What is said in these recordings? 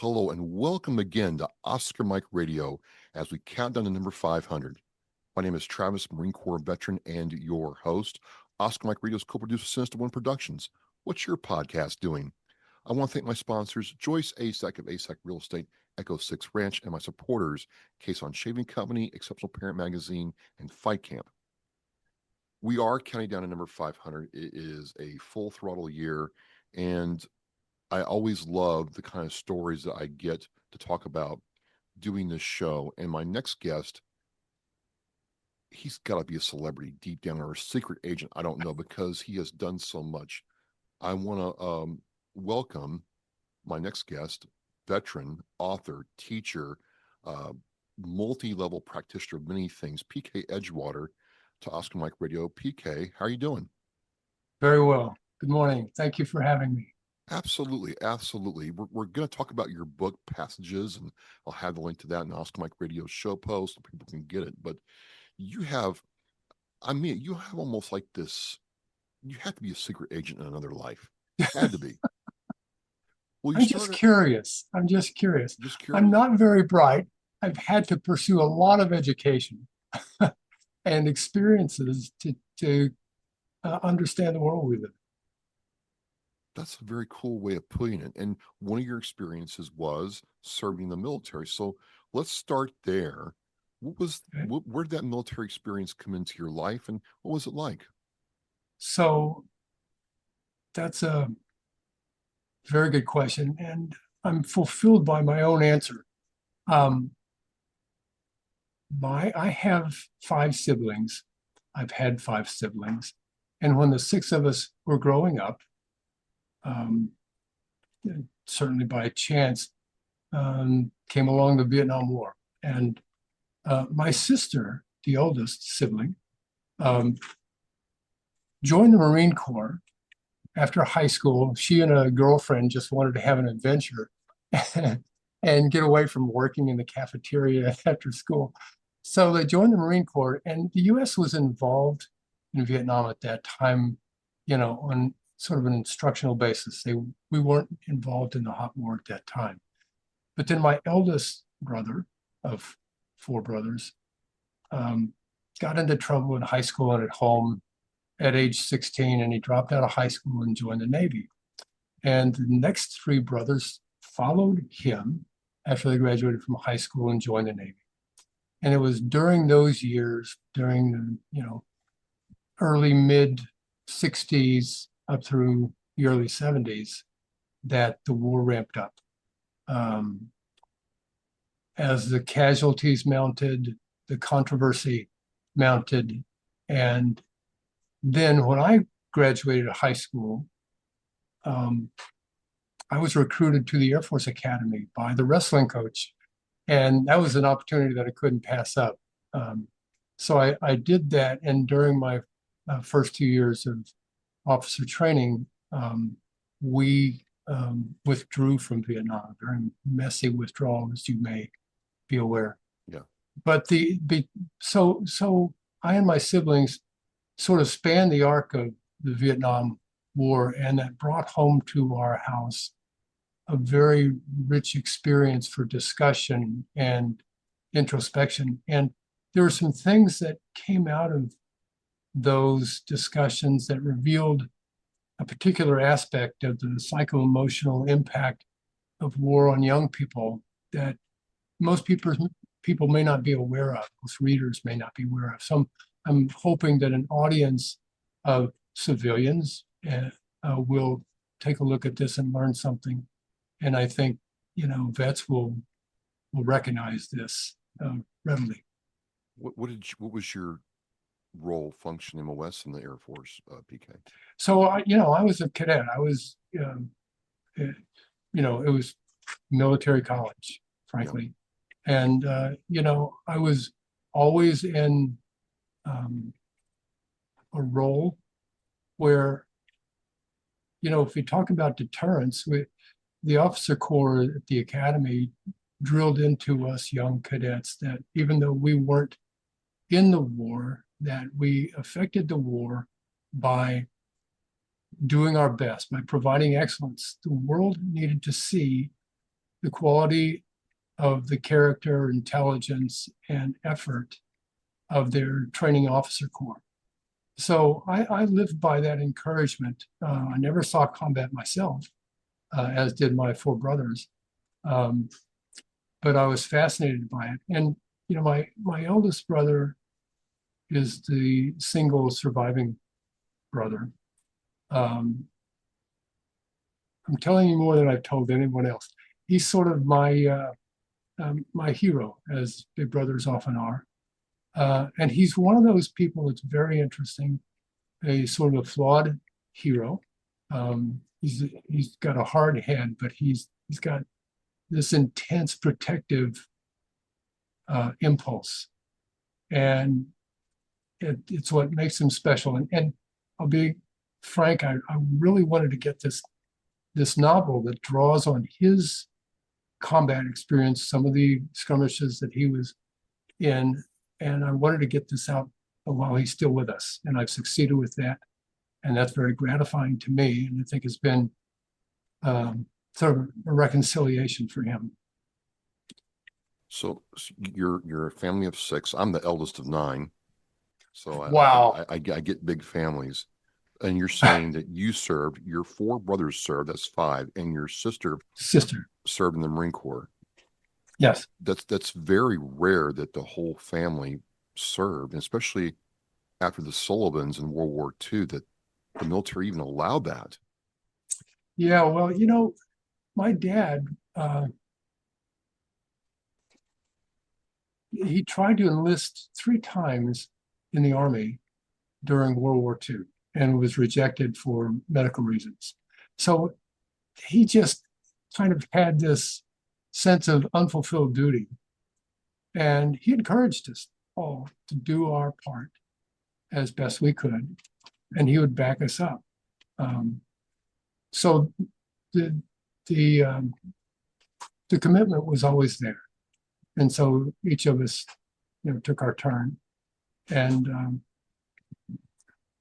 Hello, and welcome again to Oscar Mike Radio as we count down to number 500. My name is Travis, Marine Corps veteran, and your host. Oscar Mike Radio's co-producer, Sinister One Productions. What's your podcast doing? I want to thank my sponsors, Joyce ASAC of ASAC Real Estate, Echo 6 Ranch, and my supporters, Case on Shaving Company, Exceptional Parent Magazine, and Fight Camp. We are counting down to number 500. It is a full throttle year, and I always love the kind of stories that I get to talk about doing this show. And my next guest, he's got to be a celebrity deep down or a secret agent. I don't know, because he has done so much. I want to welcome my next guest, veteran, author, teacher, uh, multi-level practitioner of many things, PK Edgewater, to Oscar Mike Radio. PK, how are you doing? Very well. Good morning. Thank you for having me. Absolutely, absolutely. We're going to talk about your book, Passages, and I'll have the link to that in Oscar Mike Radio show post so people can get it. But you have, you have almost like this, you have to be a secret agent in another life. Had to be. Well, I'm just curious. Just curious. I'm not very bright. I've had to pursue a lot of education and experiences to understand the world we live in. That's a very cool way of putting it. And one of your experiences was serving in the military. So let's start there. Where did that military experience come into your life, and what was it like? So that's a very good question, and I'm fulfilled by my own answer. I have 5 siblings. I've had 5 siblings, and when the 6 of us were growing up, certainly by chance, came along the Vietnam War, and my sister, the oldest sibling, joined the Marine Corps after high school. She and a girlfriend just wanted to have an adventure and get away from working in the cafeteria after school. So they joined the Marine Corps, and the U.S. was involved in Vietnam at that time, on sort of an instructional basis. We weren't involved in the hot war at that time. But then my eldest brother of 4 brothers got into trouble in high school and at home at age 16, and he dropped out of high school and joined the Navy. And the next 3 brothers followed him after they graduated from high school and joined the Navy. And it was during those years, during the early mid 60s up through the early 70s, that the war ramped up. As the casualties mounted, the controversy mounted, and then when I graduated high school, I was recruited to the Air Force Academy by the wrestling coach, and that was an opportunity that I couldn't pass up. So I did that, and during my first 2 years of officer training, we withdrew from Vietnam, very messy withdrawal, as you may be aware. Yeah. But so I and my siblings sort of spanned the arc of the Vietnam War, and that brought home to our house a very rich experience for discussion and introspection. And there were some things that came out of those discussions that revealed a particular aspect of the psycho-emotional impact of war on young people that most people may not be aware of, most readers may not be aware of. So I'm hoping that an audience of civilians will take a look at this and learn something. And I think, vets will recognize this readily. What was your role, function, MOS in the Air Force, PK? So I was a cadet. I was, it was military college, frankly. Yeah. And, I was always in a role where, if we talk about deterrence, the officer corps at the academy drilled into us young cadets that even though we weren't in the war, that we affected the war by doing our best, by providing excellence. The world needed to see the quality of the character, intelligence, and effort of their training officer corps. So I lived by that encouragement. I never saw combat myself, as did my four brothers, um, but I was fascinated by it. And my eldest brother is the single surviving brother. Um, I'm telling you more than I've told anyone else. He's sort of my hero, as big brothers often are. And he's one of those people that's very interesting, a sort of flawed hero. He's got a hard head, but he's got this intense protective impulse, and it's what makes him special. And I'll be frank, I really wanted to get this novel that draws on his combat experience, some of the skirmishes that he was in, and I wanted to get this out while he's still with us, and I've succeeded with that, and that's very gratifying to me, and I think it's been sort of a reconciliation for him. So you're a family of six. I'm the eldest of nine. So Wow. I get big families. And you're saying that you served, your four brothers served, that's five, and your sister Sister. served in the Marine Corps. Yes. That's very rare that the whole family served, especially after the Sullivans in World War II, that the military even allowed that. Yeah, well, my dad, he tried to enlist 3 times in the Army during World War II and was rejected for medical reasons. So he just kind of had this sense of unfulfilled duty. And he encouraged us all to do our part as best we could, and he would back us up. So the the um, the commitment was always there, and so each of us, took our turn, and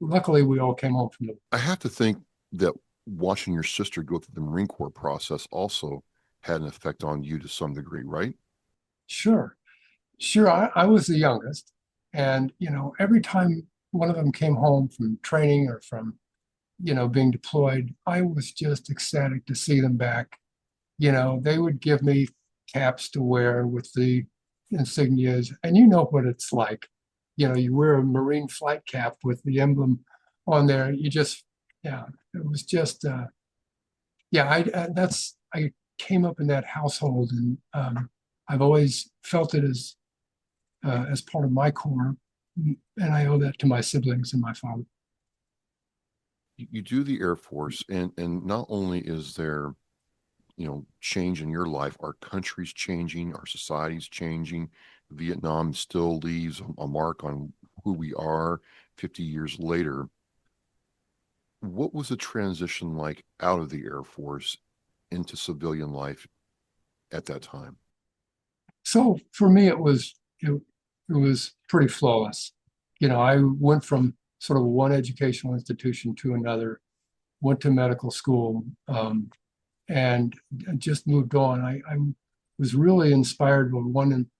luckily we all came home from the. I have to think that watching your sister go through the Marine Corps process also had an effect on you to some degree, right? Sure, sure. I was the youngest, and every time one of them came home from training or from being deployed, I was just ecstatic to see them back. They would give me caps to wear with the insignias, and you know what it's like. You wear a Marine flight cap with the emblem on there. Yeah, it was just, yeah, I came up in that household, and I've always felt it as part of my core, and I owe that to my siblings and my father. You do the Air Force, and not only is there change in your life, our country's changing, our society's changing. Vietnam still leaves a mark on who we are 50 years later. What was the transition like out of the Air Force into civilian life at that time? So for me, it was pretty flawless. I went from sort of one educational institution to another, went to medical school, and just moved on. I was really inspired by one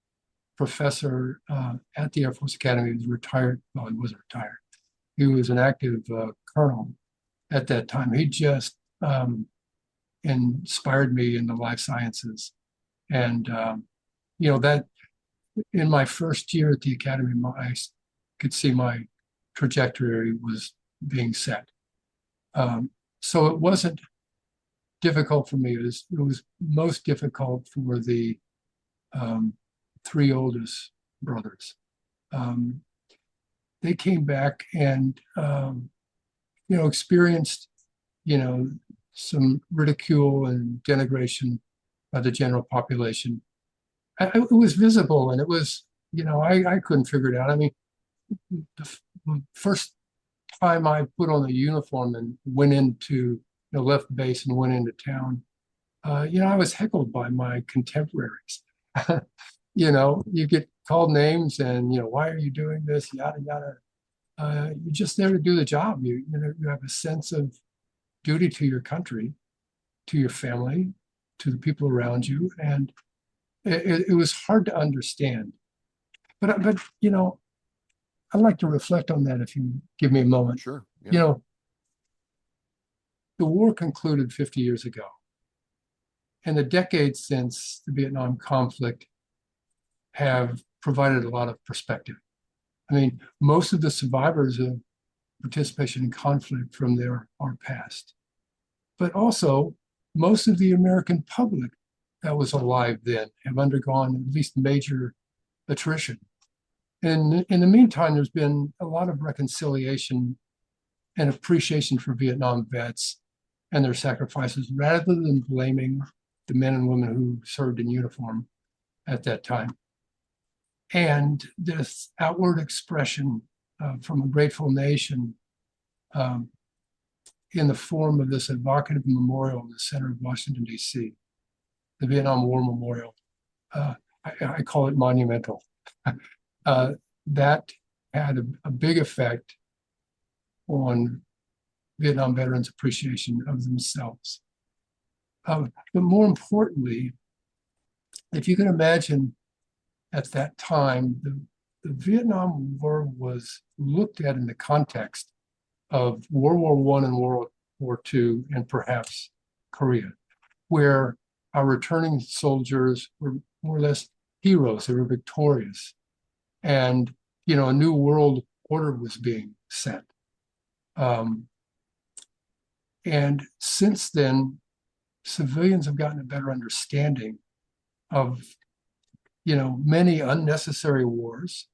professor at the Air Force Academy. He was retired. Well, he wasn't retired. He was an active colonel at that time. He just inspired me in the life sciences. And, that in my first year at the academy, I could see my trajectory was being set. So it wasn't difficult for me. It was most difficult for the 3 oldest brothers. They came back and experienced some ridicule and denigration by the general population. It was visible, and it was I couldn't figure it out. I mean, the first time I put on the uniform and went into left base and went into town, I was heckled by my contemporaries. You get called names, and why are you doing this? Yada yada. You're just there to do the job. You have a sense of duty to your country, to your family, to the people around you, and it was hard to understand. But I'd like to reflect on that if you give me a moment. Sure. Yeah. You know, the war concluded 50 years ago, and the decades since the Vietnam conflict have provided a lot of perspective. I mean, most of the survivors of participation in conflict from there are past, but also most of the American public that was alive then have undergone at least major attrition. And in the meantime, there's been a lot of reconciliation and appreciation for Vietnam vets and their sacrifices rather than blaming the men and women who served in uniform at that time. And this outward expression from a grateful nation um, in the form of this evocative memorial in the center of Washington, D.C., the Vietnam War Memorial. I call it monumental. That had a big effect on Vietnam veterans' appreciation of themselves. But more importantly, if you can imagine at that time, the Vietnam War was looked at in the context of World War I and World War II, and perhaps Korea, where our returning soldiers were more or less heroes. They were victorious. And, a new world order was being set. And since then, civilians have gotten a better understanding of, many unnecessary wars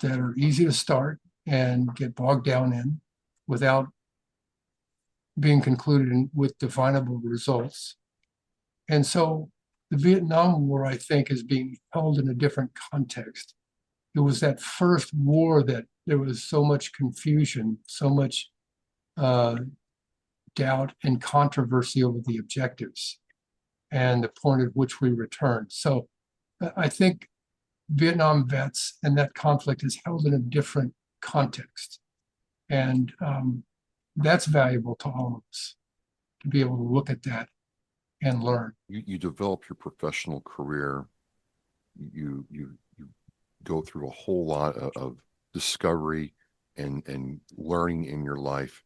that are easy to start and get bogged down in without being concluded with definable results. And so the Vietnam War, I think, is being held in a different context. It was that first war that there was so much confusion, so much doubt and controversy over the objectives and the point at which we returned. So I think Vietnam vets and that conflict is held in a different context. And that's valuable to all of us to be able to look at that and learn. You develop your professional career. You go through a whole lot of discovery and learning in your life.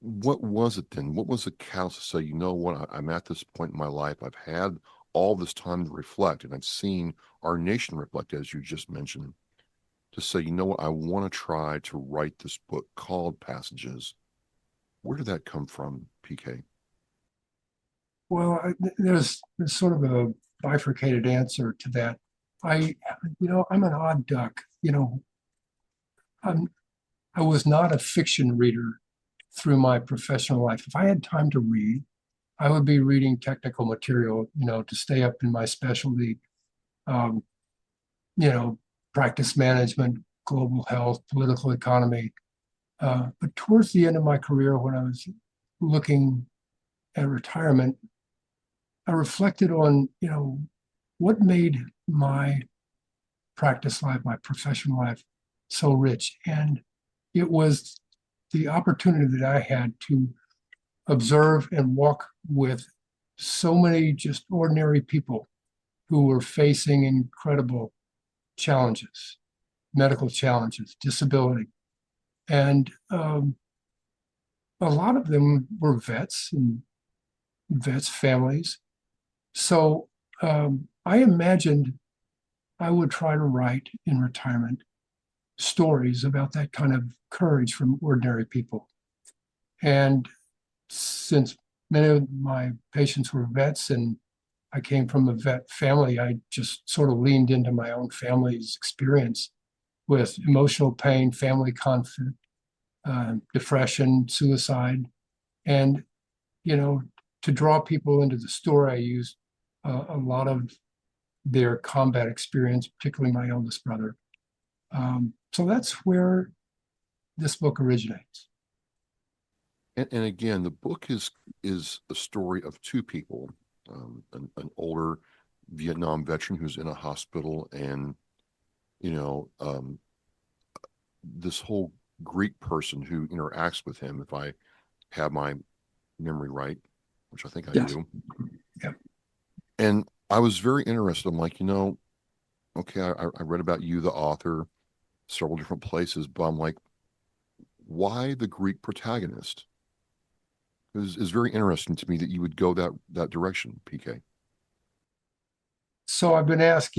What was it then? What was the catalyst to say, you know what, I'm at this point in my life. I've had all this time to reflect, and I've seen our nation reflect, as you just mentioned, to say, you know what, I want to try to write this book called Passages. Where did that come from, PK? Well, there's sort of a bifurcated answer to that. I'm an odd duck. I was not a fiction reader through my professional life. If I had time to read, I would be reading technical material, to stay up in my specialty, um, practice management, global health, political economy. But towards the end of my career, when I was looking at retirement, I reflected on, what made my practice life, my professional life so rich. And it was the opportunity that I had to observe and walk with so many just ordinary people who were facing incredible challenges, medical challenges, disability. And a lot of them were vets and vets' families. So I imagined I would try to write in retirement stories about that kind of courage from ordinary people. And since many of my patients were vets and I came from a vet family, I just sort of leaned into my own family's experience with emotional pain, family conflict, depression, suicide. And, to draw people into the story, I used a lot of their combat experience, particularly my eldest brother. So that's where this book originates. And again, the book is a story of two people, an older Vietnam veteran who's in a hospital, and this whole Greek person who interacts with him, if I have my memory right, which I think I Yes. do. Yep. And I was very interested. I'm like, okay, I read about you, the author, several different places, but I'm like, why the Greek protagonist? Is very interesting to me that you would go that direction, PK. So I've been asked,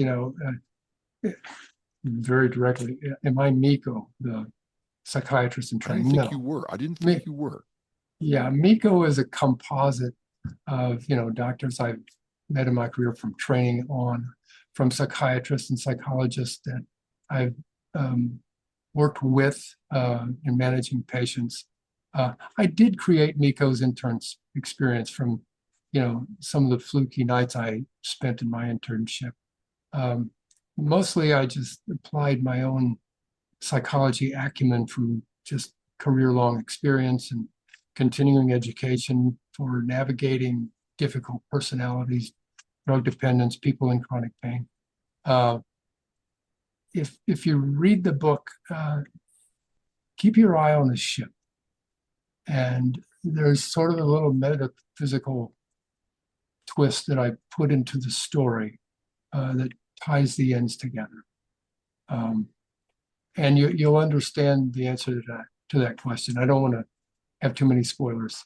very directly, am I Miko, the psychiatrist in I didn't training? think you No. were. I didn't Me, think you were. yeah, Miko is a composite of, doctors I've met in my career from training on, from psychiatrists and psychologists that I've worked with in managing patients. I did create Miko's interns experience from, some of the fluky nights I spent in my internship. Um, Mostly, I just applied my own psychology acumen from just career-long experience and continuing education for navigating difficult personalities, drug dependence, people in chronic pain. Uh, if you read the book, keep your eye on the ship. And there's sort of a little metaphysical twist that I put into the story that ties the ends together. Um, and you'll understand the answer to that question. I don't want to have too many spoilers.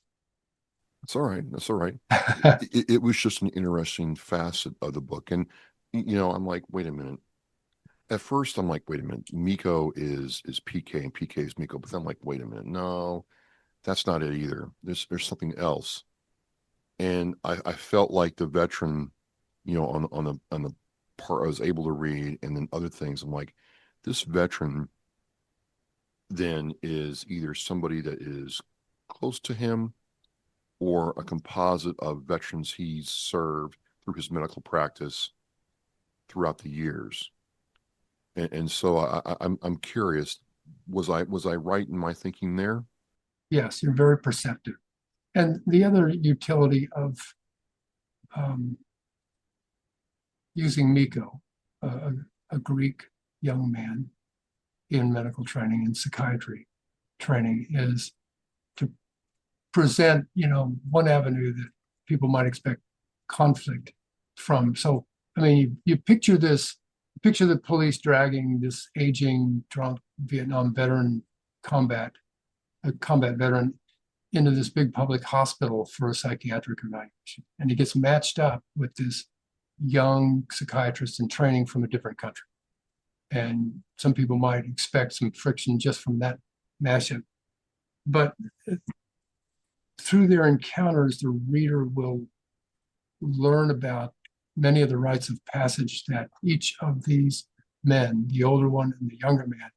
That's all right. That's all right. It was just an interesting facet of the book. And I'm like, wait a minute. At first, I'm like, wait a minute. Miko is PK and PK is Miko. But then I'm like, wait a minute. No, that's not it either. There's something else. And I felt like the veteran, on the part I was able to read, and then other things. I'm like, this veteran then is either somebody that is close to him or a composite of veterans he's served through his medical practice throughout the years. And so I'm curious, was I right in my thinking there? Yes, you're very perceptive. And the other utility of um, using Miko, a Greek young man in medical training and psychiatry training, is to present, one avenue that people might expect conflict from. So, I mean, you picture this, picture the police dragging this aging, drunk Vietnam veteran combat, a combat veteran into this big public hospital for a psychiatric evaluation. And he gets matched up with this young psychiatrist in training from a different country. And some people might expect some friction just from that mashup. But through their encounters, the reader will learn about many of the rites of passage that each of these men, the older one and the younger man,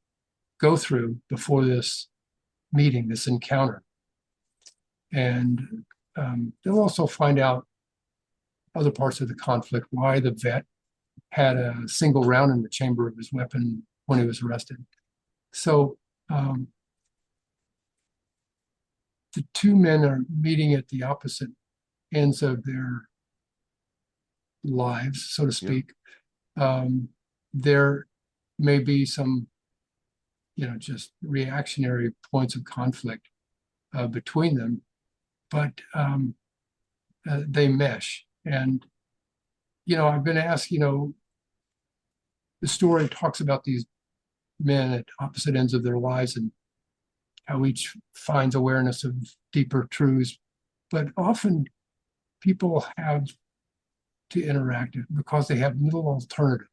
go through before this meeting, this encounter. And they'll also find out other parts of the conflict, why the vet had a single round in the chamber of his weapon when he was arrested. So the two men are meeting at the opposite ends of their lives, so to Yeah. speak. There may be some, just reactionary points of conflict between them, but they mesh. And, I've been asked, the story talks about these men at opposite ends of their lives and how each finds awareness of deeper truths. But often people have to interact because they have little alternative.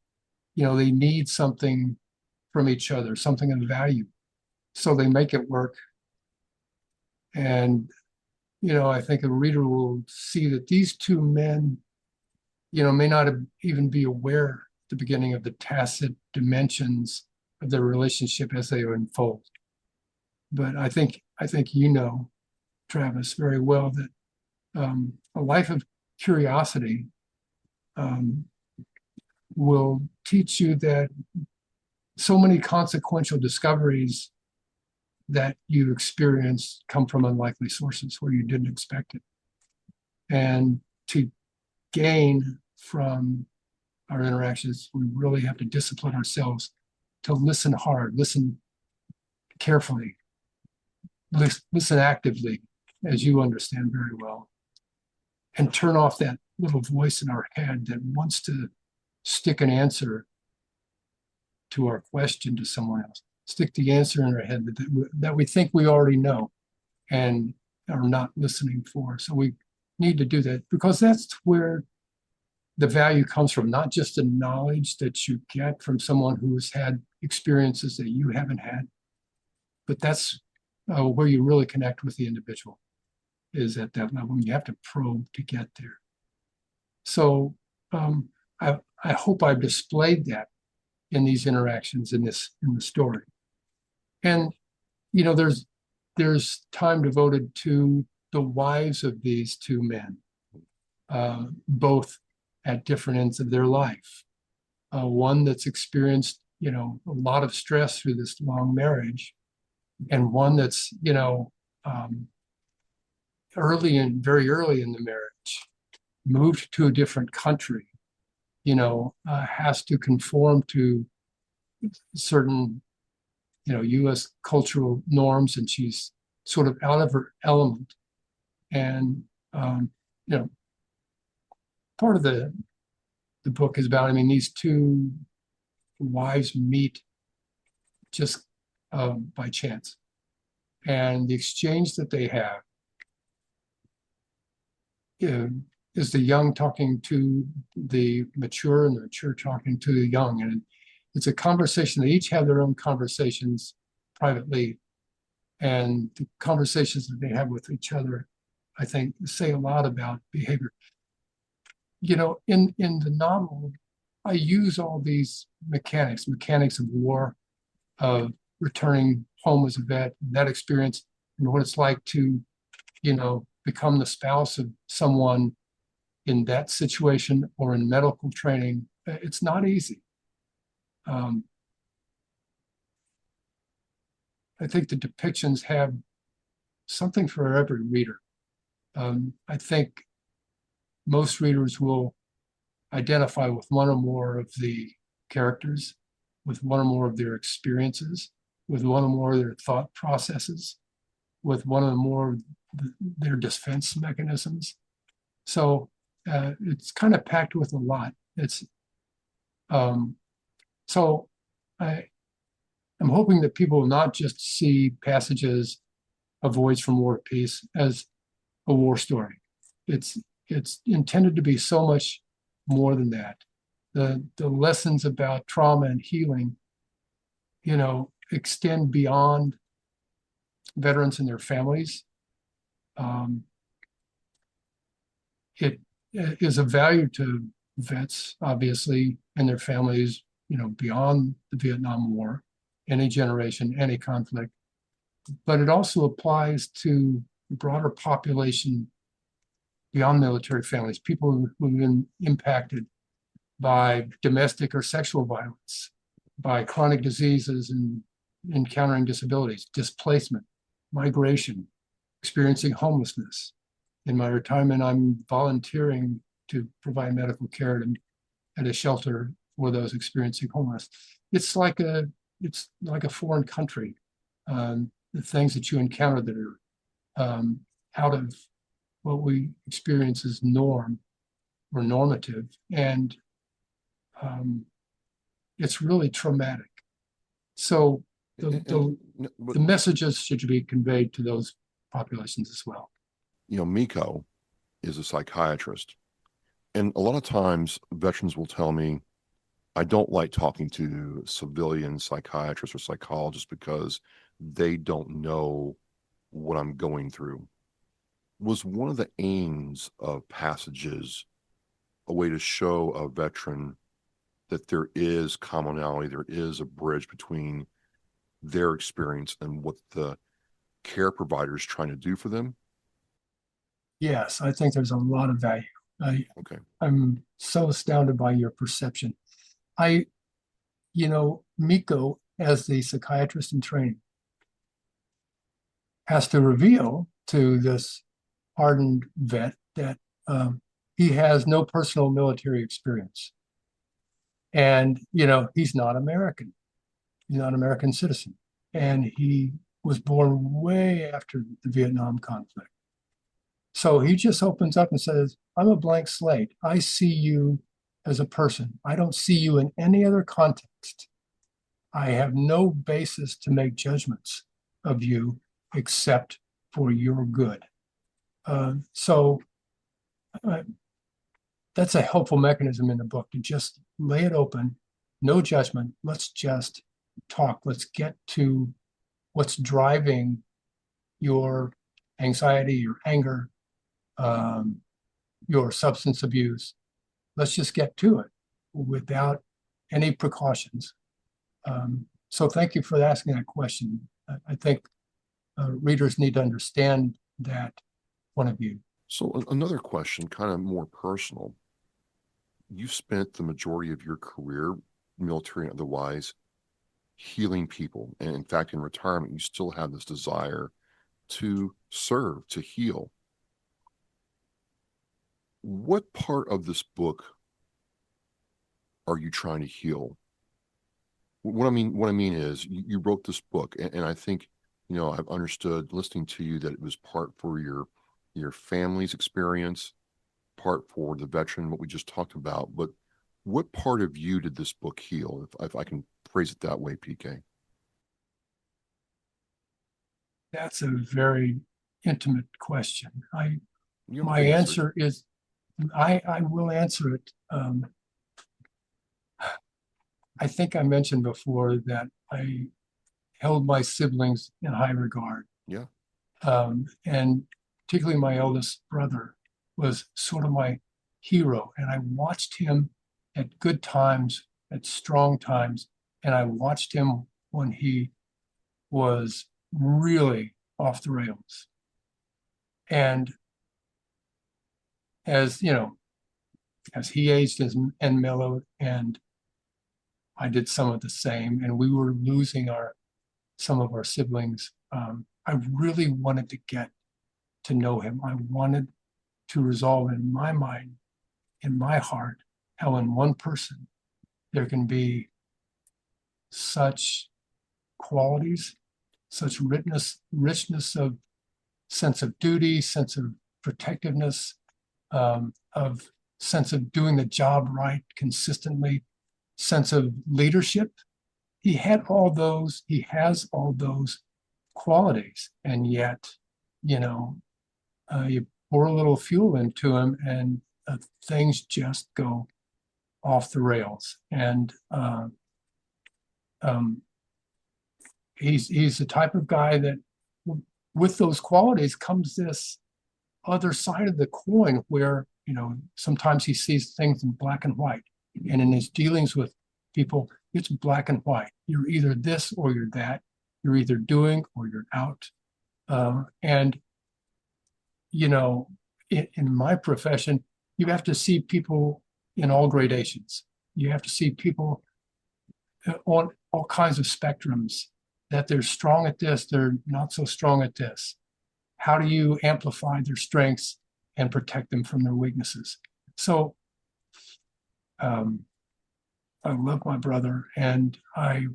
They need something from each other, something of value. So they make it work. And, I think a reader will see that these two men, may not even be aware at the beginning of the tacit dimensions of their relationship as they unfold. But I think Travis, very well that a life of curiosity um, will teach you that so many consequential discoveries that you experience come from unlikely sources where you didn't expect it. And to gain from our interactions, we really have to discipline ourselves to listen hard, listen carefully, listen actively, as you understand very well. and turn off that little voice in our head that wants to stick an answer to our question to someone else, stick the answer in our head that we think we already know and are not listening for. So we need to do that, because that's where the value comes from, not just the knowledge that you get from someone who has had experiences that you haven't had, but that's where you really connect with the individual, is at that level. You have to probe to get there. So I hope I've displayed that in these interactions in the story. And there's time devoted to the wives of these two men, both at different ends of their life. One that's experienced a lot of stress through this long marriage, and one that's very early in the marriage, moved to a different country, has to conform to certain, U.S. cultural norms, and she's sort of out of her element. And, part of the book is about, these two wives meet just by chance. And the exchange that they have is the young talking to the mature, and the mature talking to the young. And it's a conversation. They each have their own conversations privately. And the conversations that they have with each other, I think, say a lot about behavior. In the novel, I use all these mechanics of war, of returning home as a vet, that experience, and what it's like to, become the spouse of someone in that situation or in medical training. It's not easy. I think the depictions have something for every reader. I think most readers will identify with one or more of the characters, with one or more of their experiences, with one or more of their thought processes, with one or more of their defense mechanisms. So it's kind of packed with a lot. So I'm hoping that people will not just see passages of Voyage from War to Peace as a war story. It's intended to be so much more than that. The lessons about trauma and healing, extend beyond veterans and their families. It is of value to vets, obviously, and their families, beyond the Vietnam War, any generation, any conflict. But it also applies to the broader population beyond military families, people who've been impacted by domestic or sexual violence, by chronic diseases and encountering disabilities, displacement, migration, experiencing homelessness. In my retirement, I'm volunteering to provide medical care at a shelter for those experiencing homelessness. It's like a foreign country. The things that you encounter that are out of what we experience as norm or normative, and it's really traumatic. So the messages should be conveyed to those populations as well. Miko is a psychiatrist, and a lot of times veterans will tell me, I don't like talking to civilian psychiatrists or psychologists because they don't know what I'm going through. Was one of the aims of passages a way to show a veteran that there is commonality, there is a bridge between their experience and what the care provider is trying to do for them? Yes, I think there's a lot of value. Okay. I'm so astounded by your perception. Miko, as the psychiatrist in training, has to reveal to this hardened vet that he has no personal military experience. And, he's not American. He's not an American citizen. And he was born way after the Vietnam conflict. So he just opens up and says, I'm a blank slate. I see you as a person. I don't see you in any other context. I have no basis to make judgments of you except for your good. So that's a helpful mechanism in the book to just lay it open, no judgment. Let's just talk. Let's get to what's driving your anxiety, your anger, um, your substance abuse. Let's just get to it without any precautions. So thank you for asking that question. I think readers need to understand that point of view. So another question, kind of more personal. You spent the majority of your career, military and otherwise, healing people. And in fact, in retirement, you still have this desire to serve, to heal. What part of this book are you trying to heal? What I mean is you wrote this book, and I think, I've understood listening to you that it was part for your family's experience, part for the veteran, what we just talked about. But what part of you did this book heal, if I can phrase it that way, PK? That's a very intimate question. You don't have My to answer it. answer is I will answer it. I think I mentioned before that I held my siblings in high regard. Yeah. And particularly my eldest brother was sort of my hero. And I watched him at good times, at strong times, and I watched him when he was really off the rails. And as you know, as he aged and mellowed, and I did some of the same, and we were losing some of our siblings. I really wanted to get to know him. I wanted to resolve in my mind, in my heart, how in one person there can be such qualities, such richness of sense of duty, sense of protectiveness, of sense of doing the job right consistently, sense of leadership. He had all those, he has all those qualities. And yet, you pour a little fuel into him and things just go off the rails. And he's the type of guy that with those qualities comes this other side of the coin where, sometimes he sees things in black and white. And in his dealings with people, it's black and white. You're either this or you're that. You're either doing or you're out. And, in my profession, you have to see people in all gradations. You have to see people on all kinds of spectrums, that they're strong at this, they're not so strong at this. How do you amplify their strengths and protect them from their weaknesses? So I love my brother, and I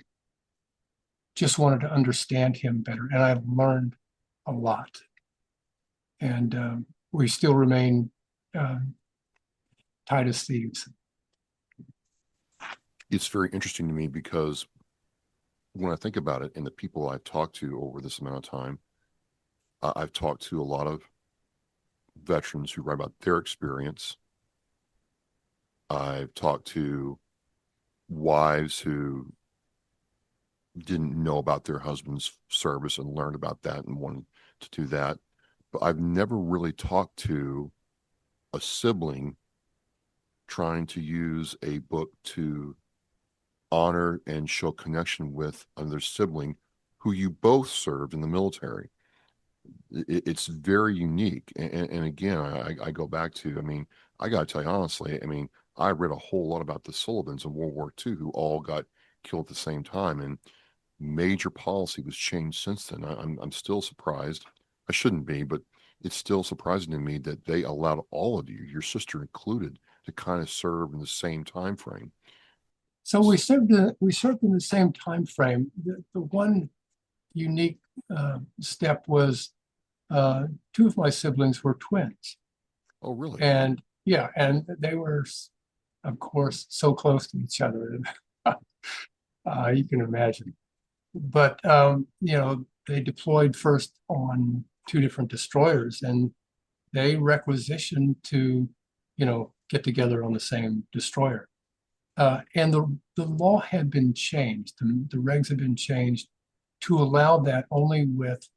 just wanted to understand him better. And I've learned a lot. And we still remain tight as thieves. It's very interesting to me because when I think about it and the people I've talked to over this amount of time, I've talked to a lot of veterans who write about their experience. I've talked to wives who didn't know about their husband's service and learned about that and wanted to do that. But I've never really talked to a sibling trying to use a book to honor and show connection with another sibling who you both served in the military. It's very unique. And again, I go back to, I got to tell you honestly, I read a whole lot about the Sullivans in World War II who all got killed at the same time. And major policy was changed since then. I'm still surprised. I shouldn't be, but it's still surprising to me that they allowed all of you, your sister included, to kind of serve in the same time frame. So we served in the same time frame. The one unique step was two of my siblings were twins. Oh, really? And yeah, and they were, of course, so close to each other. You can imagine. But they deployed first on two different destroyers, and they requisitioned to, get together on the same destroyer. And the law had been changed, the regs had been changed to allow that only with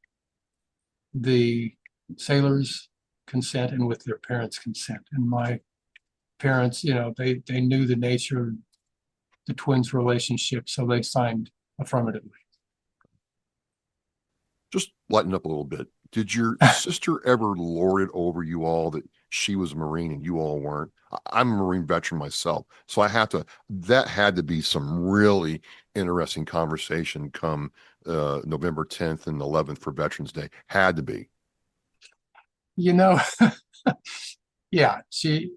the sailors' consent and with their parents' consent. And my parents, they knew the nature of the twins' relationship, so they signed affirmatively. Just lighten up a little bit. Did your sister ever lord it over you all that she was a Marine and you all weren't? I'm a Marine veteran myself, so that had to be some really interesting conversation come November 10th and 11th for Veterans Day. Had to be. You know, yeah, she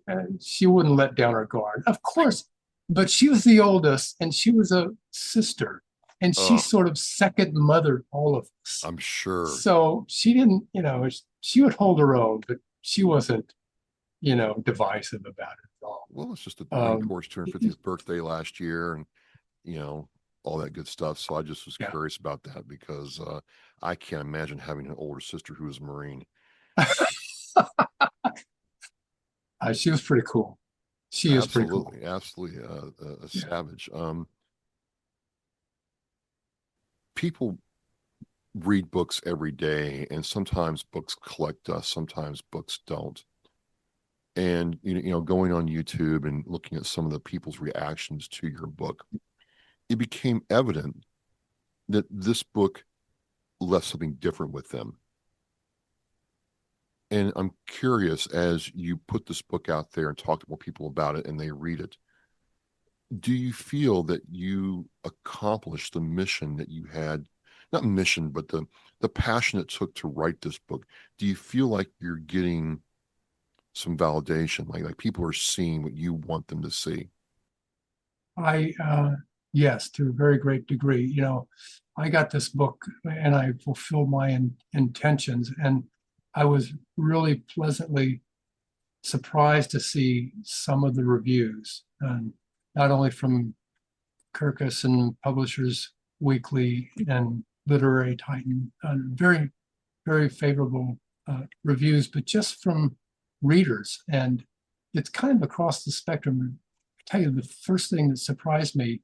wouldn't let down her guard, of course, but she was the oldest and she was a sister, and she Oh, sort of second mothered all of us. I'm sure. So she didn't, she would hold her own, but she wasn't, divisive about it at all. Well, it's just the Marine Um, Corps' 250th birthday last year, and you know all that good stuff. So I just was yeah. curious about that because I can't imagine having an older sister who is a Marine. She was pretty cool. She is pretty cool. Absolutely, absolutely a Yeah. savage. People read books every day, and sometimes books collect us, sometimes books don't. And going on YouTube and looking at some of the people's reactions to your book, it became evident that this book left something different with them. And I'm curious, as you put this book out there and talk to more people about it and they read it, do you feel that you accomplished the mission that you had? Not mission, but the passion it took to write this book. Do you feel like you're getting some validation, like people are seeing what you want them to see? Yes, to a very great degree. I got this book and I fulfilled my intentions, and I was really pleasantly surprised to see some of the reviews, not only from Kirkus and Publishers Weekly and Literary Titan, very, very favorable reviews, but just from readers. And it's kind of across the spectrum. I tell you, the first thing that surprised me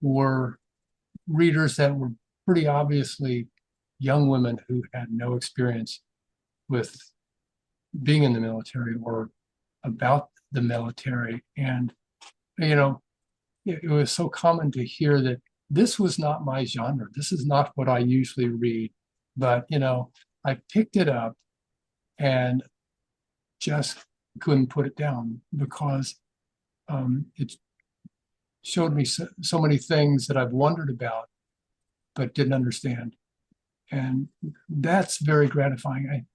were readers that were pretty obviously young women who had no experience with being in the military or about the military. And, it was so common to hear that this was not my genre. This is not what I usually read. But, I picked it up and just couldn't put it down because it showed me so many things that I've wondered about but didn't understand. And that's very gratifying.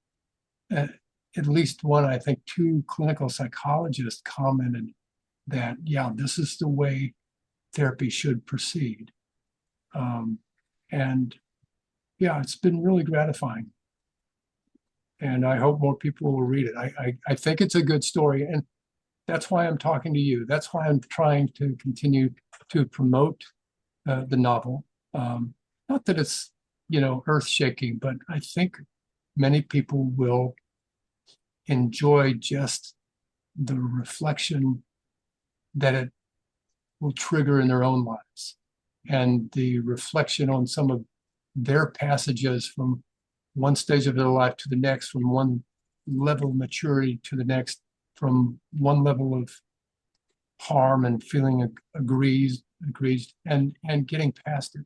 At least one, I think two clinical psychologists commented that, yeah, this is the way therapy should proceed. And yeah, it's been really gratifying. And I hope more people will read it. I think it's a good story. And that's why I'm talking to you. That's why I'm trying to continue to promote the novel. Not that it's, earth shaking, but I think many people will enjoy just the reflection that it will trigger in their own lives and the reflection on some of their passages from one stage of their life to the next, from one level of maturity to the next, from one level of harm and feeling aggrieved and getting past it.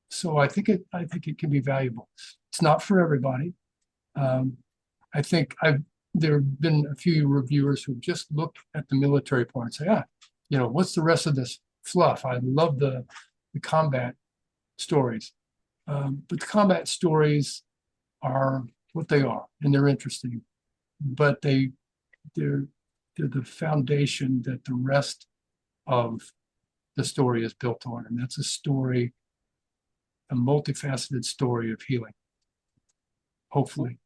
So I think it can be valuable. It's not for everybody. I think there have been a few reviewers who just looked at the military part and say, what's the rest of this fluff? I love the combat stories. But the combat stories are what they are, and they're interesting. But they're the foundation that the rest of the story is built on, and that's a multifaceted story of healing. hopefully.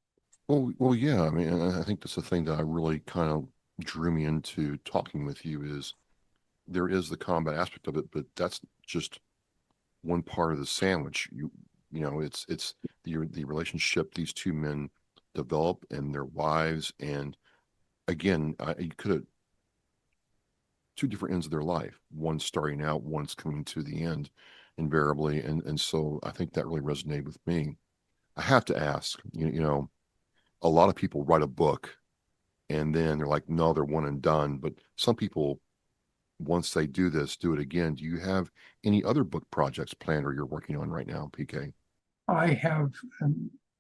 Well, yeah. I mean, and I think that's the thing that I really kind of drew me into talking with you is there is the combat aspect of it, but that's just one part of the sandwich. It's the relationship these two men develop and their wives, and again, you could have two different ends of their life. One starting out, one's coming to the end, invariably, and so I think that really resonated with me. I have to ask, a lot of people write a book and then they're like, no, they're one and done. But some people, once they do this, do it again. Do you have any other book projects planned or you're working on right now, PK? I have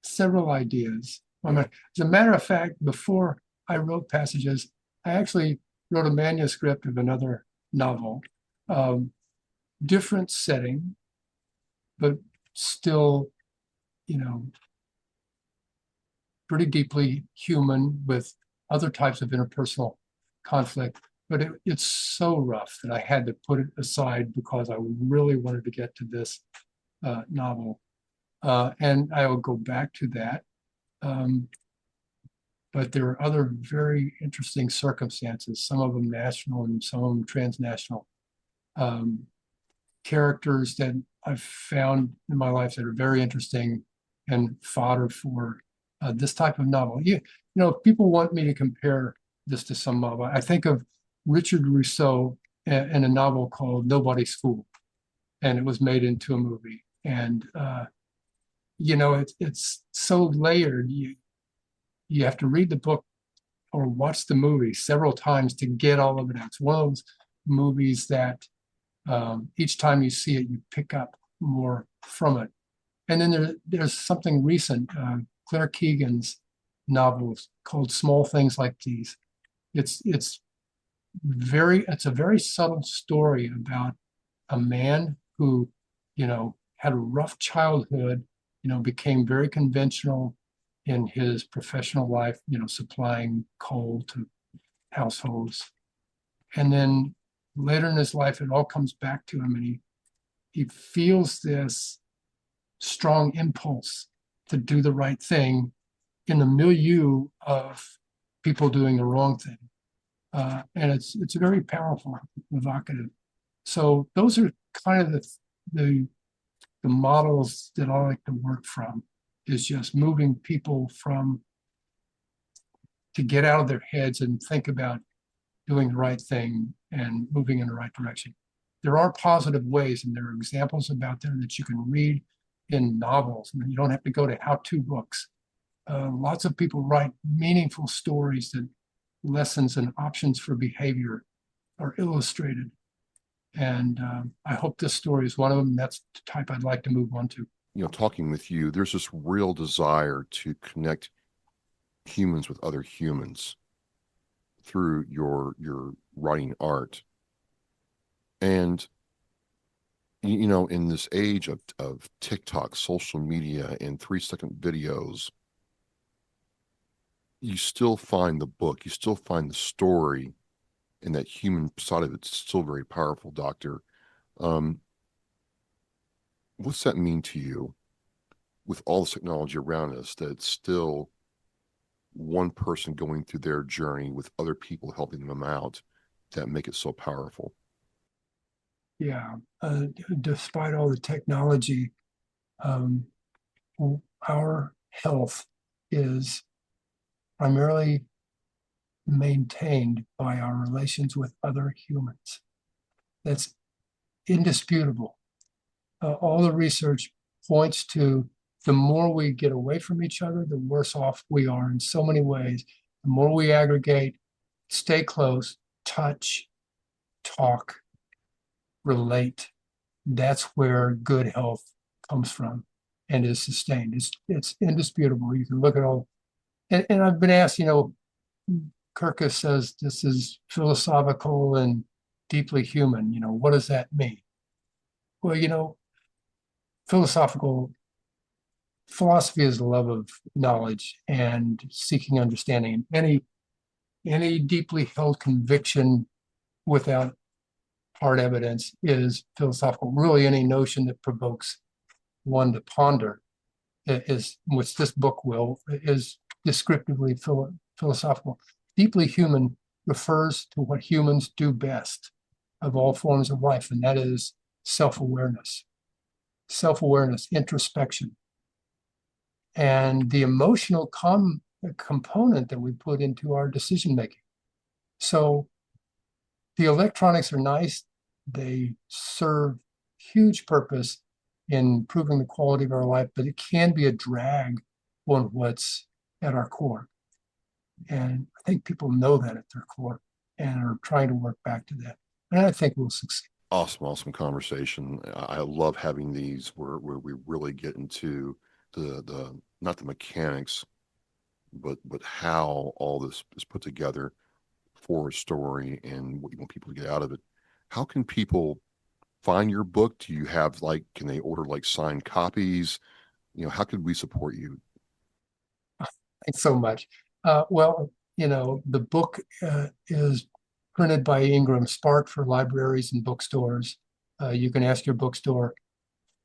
several ideas. Yeah. As a matter of fact, before I wrote Passages, I actually wrote a manuscript of another novel, um, different setting, but still, you know, pretty deeply human with other types of interpersonal conflict. But it's so rough that I had to put it aside because I really wanted to get to this novel. And I will go back to that. Um, but there are other very interesting circumstances, some of them national and some of them transnational. Um, Characters that I've found in my life that are very interesting and fodder for this type of novel. People want me to compare this to some novel. I think of Richard Rousseau in a novel called Nobody's Fool, and it was made into a movie. And it's so layered. You have to read the book or watch the movie several times to get all of it out. It's one of those movies that each time you see it, you pick up more from it. And then there's something recent, Claire Keegan's novels called Small Things Like These. It's a very subtle story about a man who, had a rough childhood, became very conventional in his professional life, supplying coal to households. And then later in his life, it all comes back to him, and he feels this strong impulse to do the right thing in the milieu of people doing the wrong thing. And it's very powerful, evocative. So those are kind of the models that I like to work from, is just moving people to get out of their heads and think about doing the right thing and moving in the right direction. There are positive ways, and there are examples about there that you can read in novels. I mean, you don't have to go to how-to books. Lots of people write meaningful stories that lessons and options for behavior are illustrated. And I hope this story is one of them. That's the type I'd like to move on to. Talking with you, there's this real desire to connect humans with other humans through your writing art. And in this age of TikTok, social media, and 3-second videos, you still find the book, you still find the story, and that human side of it's still very powerful, Doctor. Um, what's that mean to you with all the technology around us that it's still one person going through their journey with other people helping them out that make it so powerful? Yeah, despite all the technology, um, our health is primarily maintained by our relations with other humans. That's indisputable. All the research points to the more we get away from each other, the worse off we are in so many ways. The more we aggregate, stay close, touch, talk, relate, that's where good health comes from and is sustained. It's indisputable. You can look at all, and I've been asked, Kirkus says this is philosophical and deeply human. What does that mean? Well, philosophy is the love of knowledge and seeking understanding. Any deeply held conviction without hard evidence is philosophical. Really, any notion that provokes one to ponder. is, which this book is descriptively philosophical. Deeply human refers to what humans do best of all forms of life, and that is self-awareness, introspection, and the emotional component that we put into our decision making. So the electronics are nice. They serve huge purpose in improving the quality of our life, but it can be a drag on what's at our core. And I think people know that at their core and are trying to work back to that. And I think we'll succeed. Awesome conversation. I love having these where we really get into the not the mechanics, but how all this is put together for a story and what you want people to get out of it. How can people find your book? Do you have like, can they order like signed copies? How could we support you? Thanks so much. Well, the book is printed by Ingram Spark for libraries and bookstores. You can ask your bookstore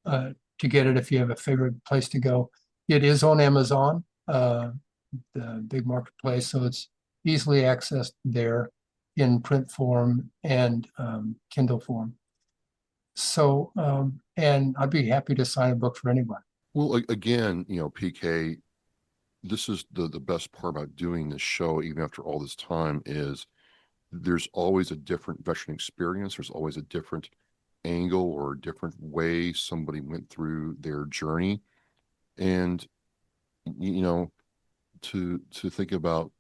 to get it if you have a favorite place to go. It is on Amazon, the big marketplace, so it's easily accessed there in print form and Kindle form. So, and I'd be happy to sign a book for anyone. Well, again, PK, this is the best part about doing this show, even after all this time, is there's always a different veteran experience. There's always a different angle or a different way somebody went through their journey. And, to think about,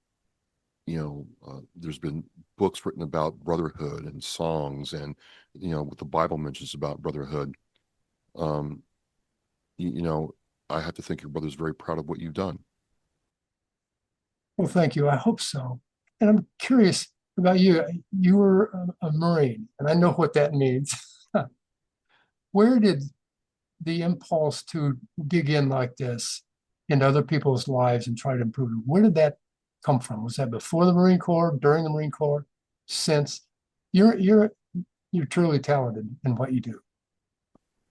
there's been books written about brotherhood and songs and, what the Bible mentions about brotherhood. Um, you know, I have to think your brother's very proud of what you've done. Well, thank you. I hope so. And I'm curious about you. You were a Marine, and I know what that means. Where did the impulse to dig in like this into other people's lives and try to improve them, where did that come from? Was that before the Marine Corps, during the Marine Corps, since? You're truly talented in what you do.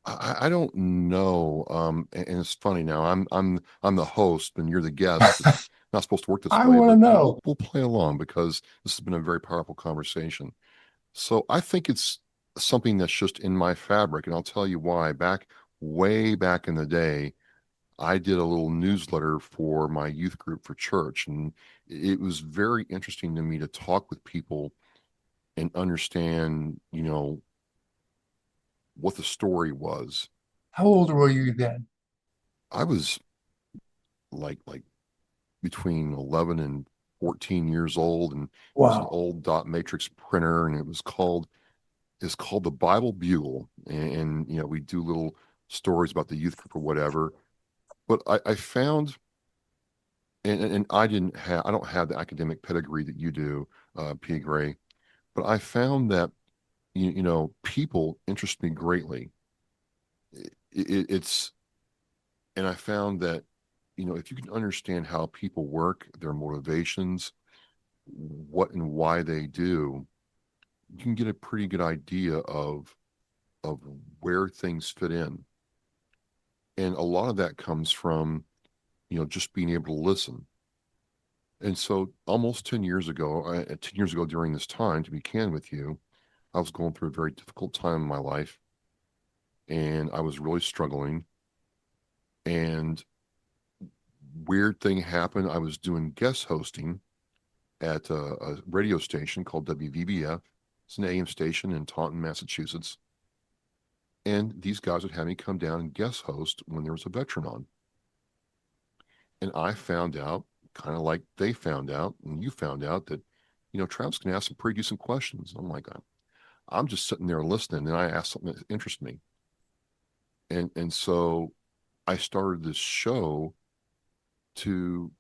I don't know. And it's funny now. I'm the host and you're the guest. It's not supposed to work this I way, want to but know. we'll play along because this has been a very powerful conversation. So I think it's something that's just in my fabric, and I'll tell you why. Way back in the day, I did a little newsletter for my youth group for church, and it was very interesting to me to talk with people and understand, what the story was. How old were you then? I was like between 11 and 14 years old, and it was an Wow. old dot matrix printer, and it's called the Bible Bugle, and we do little stories about the youth group or whatever. But I found, and I don't have the academic pedigree that you do, P. Gray, but I found that people interest me greatly. It's and I found that if you can understand how people work, their motivations, what and why they do, you can get a pretty good idea of where things fit in. And a lot of that comes from, just being able to listen. And so almost 10 years ago, 10 years ago during this time, to be candid with you, I was going through a very difficult time in my life and I was really struggling. And weird thing happened. I was doing guest hosting at a radio station called WVBF. It's an AM station in Taunton, Massachusetts. And these guys would have me come down and guest host when there was a veteran on. And I found out, kind of like they found out, and you found out that, Travis can ask some pretty decent questions. I'm like, I'm just sitting there listening, and I asked something that interests me. And so I started this show to,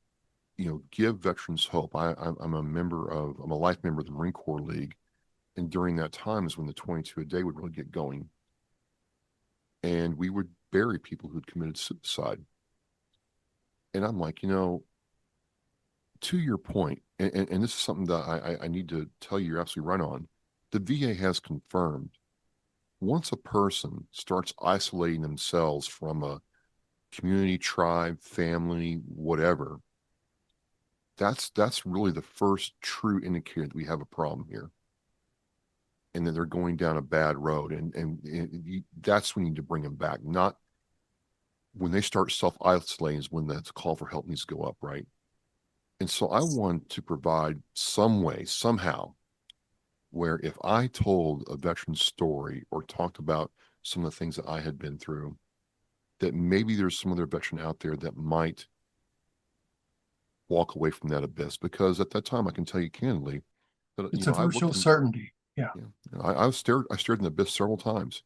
give veterans hope. I'm a life member of the Marine Corps League. And during that time is when the 22 a day would really get going. And we would bury people who'd committed suicide. And I'm like, to your point, and this is something that I need to tell you, you're absolutely right on. The VA has confirmed once a person starts isolating themselves from a community, tribe, family, whatever, that's really the first true indicator that we have a problem here, and that they're going down a bad road. And that's when you need to bring them back, not when they start self-isolating is when that call for help needs to go up, right? And so I want to provide some way, somehow, where if I told a veteran's story or talked about some of the things that I had been through, that maybe there's some other veteran out there that might walk away from that abyss. Because at that time, I can tell you candidly that It's a virtual certainty. Yeah. I stared in the abyss several times.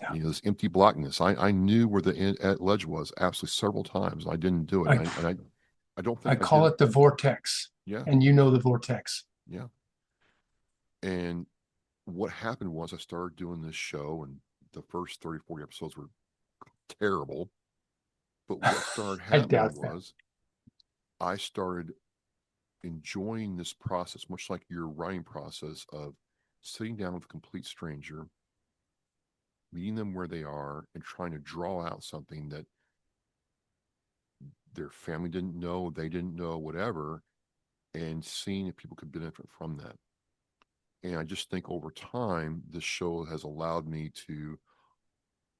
Yeah. You know, this empty blackness. I knew where the ledge was absolutely several times. I didn't do it. I don't think I call it the vortex. Yeah. And you know the vortex. Yeah. And what happened was I started doing this show, and the first 30, 40 episodes were terrible. But what started happening was I started enjoying this process, much like your writing process of sitting down with a complete stranger, meeting them where they are, and trying to draw out something that their family didn't know, they didn't know, whatever, and seeing if people could benefit from that. And I just think over time, this show has allowed me to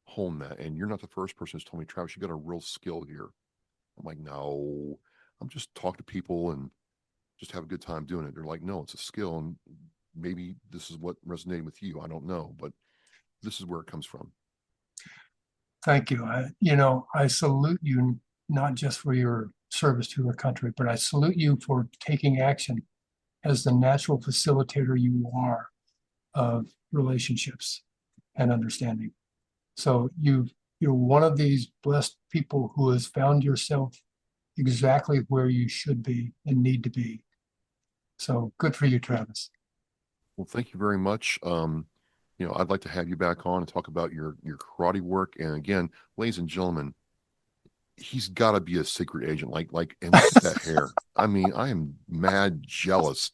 hone that. And you're not the first person who's told me, Travis, you got a real skill here. I'm like, no, I'm just talking to people and just have a good time doing it. They're like, no, it's a skill. And maybe this is what resonated with you. I don't know, but this is where it comes from. Thank you. I salute you, not just for your service to your country, but I salute you for taking action as the natural facilitator you are of relationships and understanding. So you're one of these blessed people who has found yourself exactly where you should be and need to be. So good for you, Travis. Well, thank you very much. I'd like to have you back on and talk about your karate work. And again, ladies and gentlemen, he's got to be a secret agent. And look at that hair. I mean, I am mad jealous,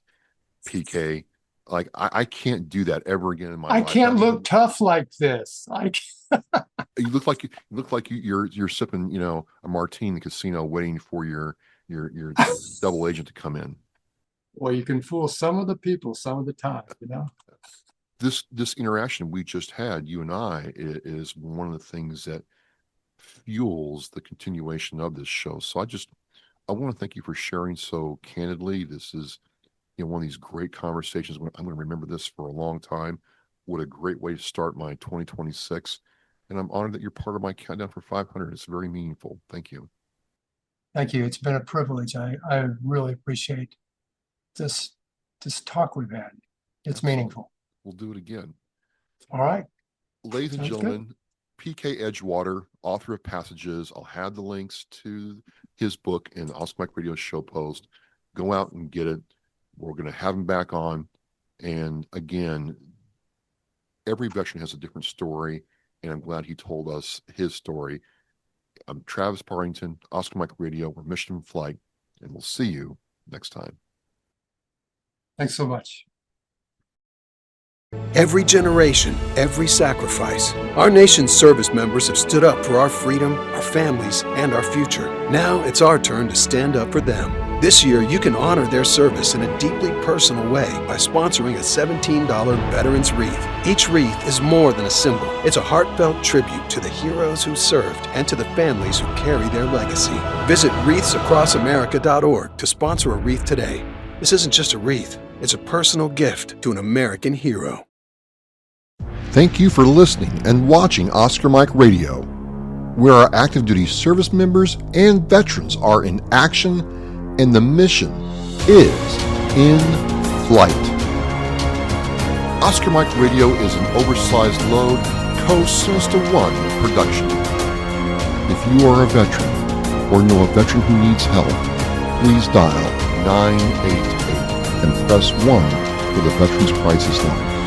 PK. Like I can't do that ever again in my life. I can't look tough like this. You look like you're sipping, a martini in the casino, waiting for your double agent to come in. Well, you can fool some of the people some of the time, This interaction we just had, you and I, is one of the things that fuels the continuation of this show. So I want to thank you for sharing so candidly. This is one of these great conversations. I'm going to remember this for a long time. What a great way to start my 2026. And I'm honored that you're part of my countdown for 500. It's very meaningful. Thank you. Thank you. It's been a privilege. I really appreciate this talk we've had. It's meaningful. We'll do it again. All right. Ladies and gentlemen, PK Edgewater, author of Passages. I'll have the links to his book in the Oscar Mike Radio show post. Go out and get it. We're going to have him back on. And again, every veteran has a different story, and I'm glad he told us his story. I'm Travis Partington, Oscar Mike Radio. We're Mission in Flight, and we'll see you next time. Thanks so much. Every generation, every sacrifice. Our nation's service members have stood up for our freedom, our families, and our future. Now it's our turn to stand up for them. This year, you can honor their service in a deeply personal way by sponsoring a $17 Veterans Wreath. Each wreath is more than a symbol. It's a heartfelt tribute to the heroes who served and to the families who carry their legacy. Visit wreathsacrossamerica.org to sponsor a wreath today. This isn't just a wreath. It's a personal gift to an American hero. Thank you for listening and watching Oscar Mike Radio, where our active duty service members and veterans are in action and the mission is in flight. Oscar Mike Radio is an oversized load Co-Sinister One production. If you are a veteran or know a veteran who needs help, please dial 988 and press 1 for the Veterans Crisis Line.